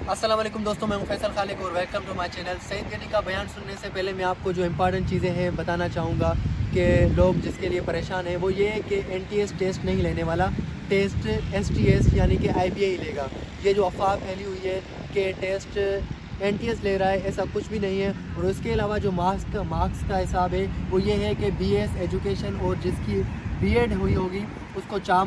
अस्सलाम वालेकुम दोस्तों, मैं हूं फैसल खालिक और welcome to my channel. Saeed Ghani का बयान सुनने से पहले मैं आपको जो इम्पॉर्टेंट चीज़ें हैं बताना चाहूँगा कि लोग जिसके लिए परेशान हैं वो ये है कि NTS टेस्ट नहीं लेने वाला, टेस्ट STS यानी कि IBA ही लेगा। ये जो अफवाह फैली हुई है कि टेस्ट NTS ले रहा है, ऐसा कुछ भी नहीं है। और उसके अलावा जो मार्क्स का हिसाब है वो ये है कि BS एजुकेशन और जिसकी B.Ed हुई होगी उसको 4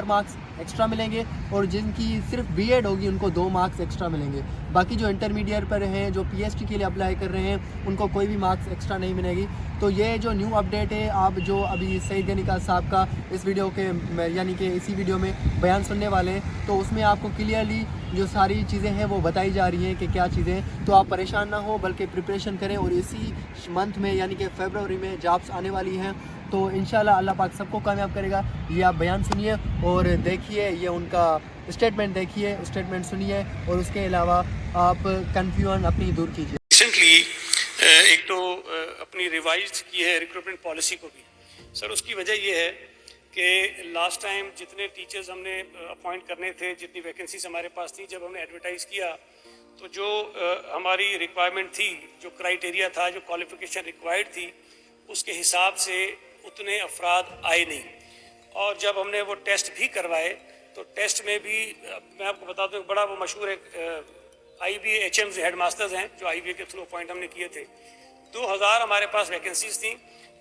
मार्क्स एक्स्ट्रा मिलेंगे और जिनकी सिर्फ B.Ed होगी उनको 2 मार्क्स एक्स्ट्रा मिलेंगे। बाकी जो इंटरमीडिएट पर हैं, जो PhD के लिए अप्लाई कर रहे हैं, उनको कोई भी मार्क्स एक्स्ट्रा नहीं मिलेगी। तो ये जो न्यू अपडेट है, आप जो अभी सईद गनी का साहब का इस वीडियो के यानी कि इसी वीडियो में बयान सुनने वाले हैं, तो उसमें आपको क्लियरली जो सारी चीज़ें हैं वो बताई जा रही हैं कि क्या चीज़ें हैं। तो आप परेशान ना हो बल्कि प्रिपरेशन करें और इसी मंथ में यानी कि फरवरी में जॉब्स आने वाली हैं, तो इंशाल्लाह अल्लाह पाक सबको कामयाब करेगा। ये आप बयान सुनिए और देखिए, ये उनका स्टेटमेंट देखिए, स्टेटमेंट सुनिए और उसके अलावा आप कन्फ्यूजन अपनी दूर कीजिए। रिसेंटली एक तो अपनी रिवाइज की है रिक्रूटमेंट पॉलिसी को भी सर। उसकी वजह ये है कि लास्ट टाइम जितने टीचर्स हमने अपॉइंट करने थे, जितनी वैकेंसीज हमारे पास थी, जब हमने एडवर्टाइज़ किया तो जो हमारी रिक्वायरमेंट थी, जो क्राइटेरिया था, जो क्वालिफिकेशन रिक्वायर्ड थी, उसके हिसाब से उतने अफराद आए नहीं। और जब हमने वो टेस्ट भी करवाए तो टेस्ट में भी मैं आपको बता दूं, बड़ा वो मशहूर है IBA HMs हेड मास्टर्स हैं जो IBA के थ्रू अपॉइंट हमने किए थे। 2000 हमारे पास वैकेंसीज थी,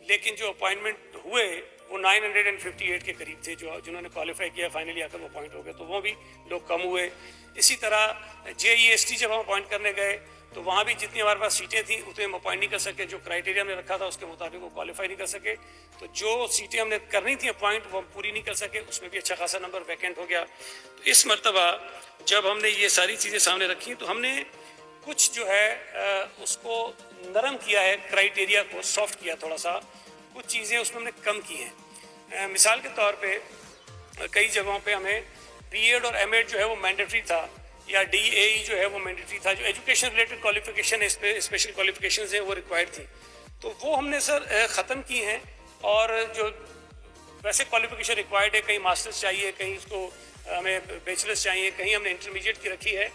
लेकिन जो अपॉइंटमेंट हुए वो 958 के करीब थे। जो जिन्होंने क्वालिफाई किया फाइनली आकर वो अपॉइंट हो गए, तो वो भी लोग कम हुए। इसी तरह JEST जब हम अपॉइंट करने गए तो वहाँ भी जितनी हमारे पास सीटें थी उतने हम अपॉइंट नहीं कर सके। जो क्राइटेरिया हमने रखा था उसके मुताबिक वो क्वालिफाई नहीं कर सके। तो जो सीटें हमने करनी थी अपॉइंट वो हम पूरी नहीं कर सके, उसमें भी अच्छा खासा नंबर वैकेंट हो गया। तो इस मरतबा जब हमने ये सारी चीज़ें सामने रखी तो हमने कुछ जो है उसको नरम किया है, क्राइटेरिया को सॉफ्ट किया थोड़ा सा, कुछ चीज़ें उसमें हमने कम की हैं। मिसाल के तौर पर कई जगहों पर हमें B.Ed और M.Ed जो है वो मैंडेटरी था, या DAE जो है वो मैंडेटरी था। जो एजुकेशन रिलेटेड क्वालिफिकेशन है, स्पेशल क्वालिफिकेशन है, वो रिक्वायर्ड थी, तो वो हमने सर ख़त्म की हैं। और जो वैसे क्वालिफिकेशन रिक्वायर्ड है, कहीं मास्टर्स चाहिए, कहीं उसको हमें बैचलर्स चाहिए, कहीं हमने इंटरमीडिएट की रखी है।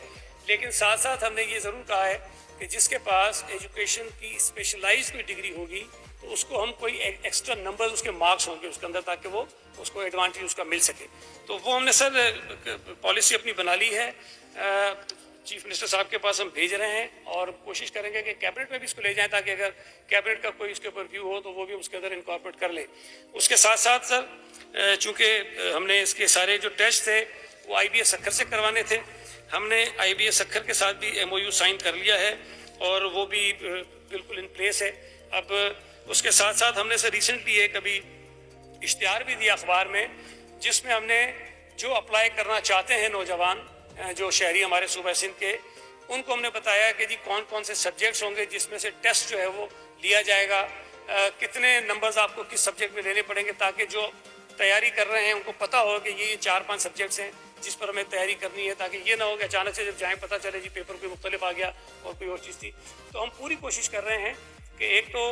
लेकिन साथ साथ हमने ये ज़रूर कहा है कि जिसके पास एजुकेशन की स्पेशलाइज्ड कोई डिग्री होगी तो उसको हम कोई एक्स्ट्रा नंबर उसके मार्क्स होंगे उसके अंदर, ताकि वो उसको एडवांटेज उसका मिल सके। तो वो हमने सर पॉलिसी अपनी बना ली है, चीफ मिनिस्टर साहब के पास हम भेज रहे हैं और कोशिश करेंगे कि कैबिनेट में भी इसको ले जाएं, ताकि अगर कैबिनेट का कोई इसके ऊपर व्यू हो तो वो भी उसके अंदर इनकॉर्पोरेट कर ले। उसके साथ साथ सर चूँकि हमने इसके सारे जो टेस्ट थे वो IBA सक्खर से करवाने थे, हमने IBA सक्खर के साथ भी MOU साइन कर लिया है और वो भी बिल्कुल इन प्लेस है। अब उसके साथ साथ हमने सर रिसेंटली एक अभी इश्तिहार भी दिया अखबार में, जिसमें हमने जो अप्लाई करना चाहते हैं नौजवान, जो शहरी हमारे सूबा सिंध के, उनको हमने बताया कि जी कौन कौन से सब्जेक्ट्स होंगे जिसमें से टेस्ट जो है वो लिया जाएगा, कितने नंबर्स आपको किस सब्जेक्ट में लेने पड़ेंगे, ताकि जो तैयारी कर रहे हैं उनको पता हो कि ये 4-5 सब्जेक्ट्स हैं जिस पर हमें तैयारी करनी है, ताकि ये ना हो कि अचानक से जब जाएँ पता चले जी पेपर कोई मुख्तलिफ आ गया और कोई और चीज़ थी। तो हम पूरी कोशिश कर रहे हैं कि एक तो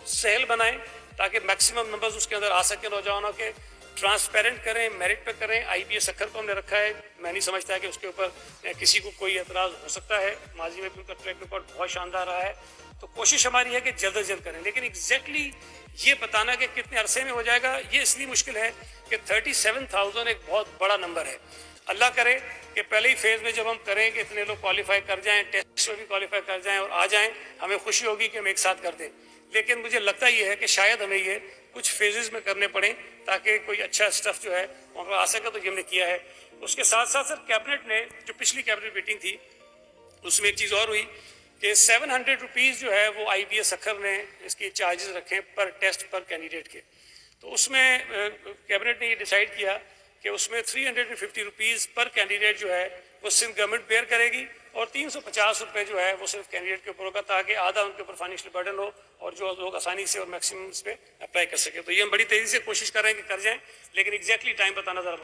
सहल बनाएं ताकि मैक्सिमम नंबर्स उसके अंदर आ सके नौजवानों के, ट्रांसपेरेंट करें, मेरिट पे करें। IBA सक्खर को हमने रखा है, मैं नहीं समझता कि उसके ऊपर किसी को कोई एतराज़ हो सकता है। माजी में भी उनका ट्रैक रिकॉर्ड बहुत शानदार रहा है। तो कोशिश हमारी है कि जल्द से जल्द करें, लेकिन एग्जैक्टली ये बताना कि कितने अरसे में हो जाएगा ये इसलिए मुश्किल है कि 37,000 एक बहुत बड़ा नंबर है। अल्लाह करे कि पहले ही फेज़ में जब हम करें कि इतने लोग क्वालिफाई कर जाएँ, टेस्ट में भी क्वालिफाई कर जाएँ और आ जाएँ, हमें खुशी होगी कि हम एक साथ कर दें। लेकिन मुझे लगता ये है कि शायद हमें ये कुछ फेजेस में करने पड़े ताकि कोई अच्छा स्टफ जो है वहाँ पर आ सके, तो ये हमने किया है। उसके साथ साथ सर कैबिनेट ने, जो पिछली कैबिनेट मीटिंग थी उसमें एक चीज़ और हुई कि 700 रुपीज़ जो है वो IBA सक्खर ने इसकी चार्जेस रखे पर टेस्ट पर कैंडिडेट के। तो उसमें कैबिनेट ने ये डिसाइड किया कि उसमें 350 रुपीज़ पर कैंडिडेट जो है वो सिर्फ गवर्नमेंट बेयर करेगी और 350 रुपये जो है वो सिर्फ कैंडिडेट के ऊपर होगा, ताकि आधा उनके ऊपर फाइनेंशियल बर्डन हो और जो लोग आसानी से और मैक्सिमम इस पर अप्लाई कर सके। तो ये हम बड़ी तेज़ी से कोशिश कर रहे हैं कि कर जाएं, लेकिन एग्जैक्टली टाइम बताना ज़रा